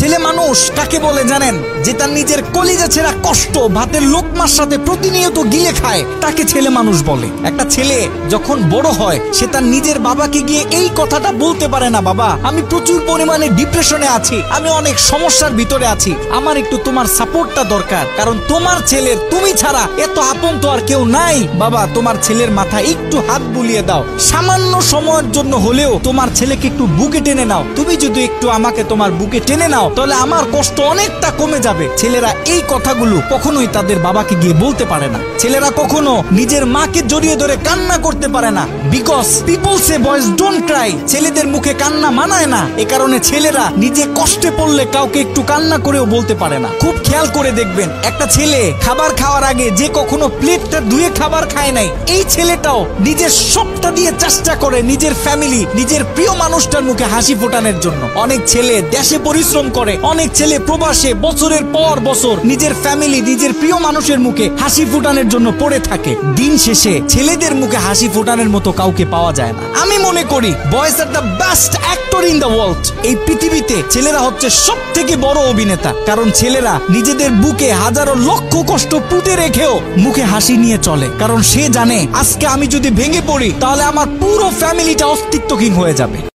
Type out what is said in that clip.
ছেলে মানুষ কাকে বলে জানেন? যে তার নিজের কলিজা ছেঁড়া কষ্ট ভাতের লোকমার সাথে প্রতিনিয়ত গিলে খায়, তাকে ছেলে মানুষ বলে। একটা ছেলে যখন বড় হয় সে তার নিজের বাবাকে গিয়ে এই কথাটা বলতে পারে না, বাবা আমি প্রচুর পরিমাণে ডিপ্রেশনে আছি, আমি অনেক সমস্যার ভিতরে আছি, আমার একটু তোমার সাপোর্টটা দরকার, কারণ তোমার ছেলের তুমি ছাড়া এত আপন তো আর কেউ নাই। বাবা তোমার ছেলের মাথায় একটু হাত বুলিয়ে দাও, সামান্য সময়ের জন্য হলেও তোমার ছেলেকে একটু বুকে টেনে নাও। তুমি যদি একটু আমাকে তোমার বুকে টেনে নাও তাহলে আমার কষ্ট অনেকটা কমে যাবে। ছেলেরা এই কথাগুলো কখনোই তাদের বাবাকে গিয়ে বলতে পারে না। ছেলেরা কখনো নিজের মাকে জড়িয়ে ধরে কান্না করতে পারে না, because people say boys don't Cry. ছেলেদের মুখে কান্না মানায় না, এ কারণে ছেলেরা নিজে কষ্টে পড়লে কাউকে একটু কান্না করেও বলতে পারে না। খুব খেয়াল করে দেখবেন, একটা ছেলে খাবার খাওয়ার আগে যে কখনো প্লেটটা ধুয়ে খাবার খায় নাই, এই ছেলেটাও নিজের সবটা দিয়ে চেষ্টা করে নিজের ফ্যামিলি, নিজের প্রিয় মানুষটার মুখে হাসি ফোটানোর জন্য। অনেক ছেলে দেশে পরিশ্রম করে, অনেক ছেলে প্রবাসে বছরের পর বছর নিজের ফ্যামিলি, নিজের প্রিয় মানুষের মুখে হাসি ফোটানোর জন্য পড়ে থাকে। দিন শেষে ছেলেদের মুখে হাসি ফোটানোর মতো কাউকে পাওয়া যায় না। আমি মনে করি boys are the best actor in the world. এই পৃথিবীতে ছেলেরা হচ্ছে সব থেকে বড় অভিনেতা, কারণ ছেলেরা নিজেদের বুকে হাজারো লক্ষ কষ্ট পুঁতে রেখেও মুখে হাসি নিয়ে চলে, কারণ সে জানে আজকে আমি যদি ভেঙে পড়ি তাহলে আমার পুরো ফ্যামিলিটা অস্তিত্বহীন হয়ে যাবে।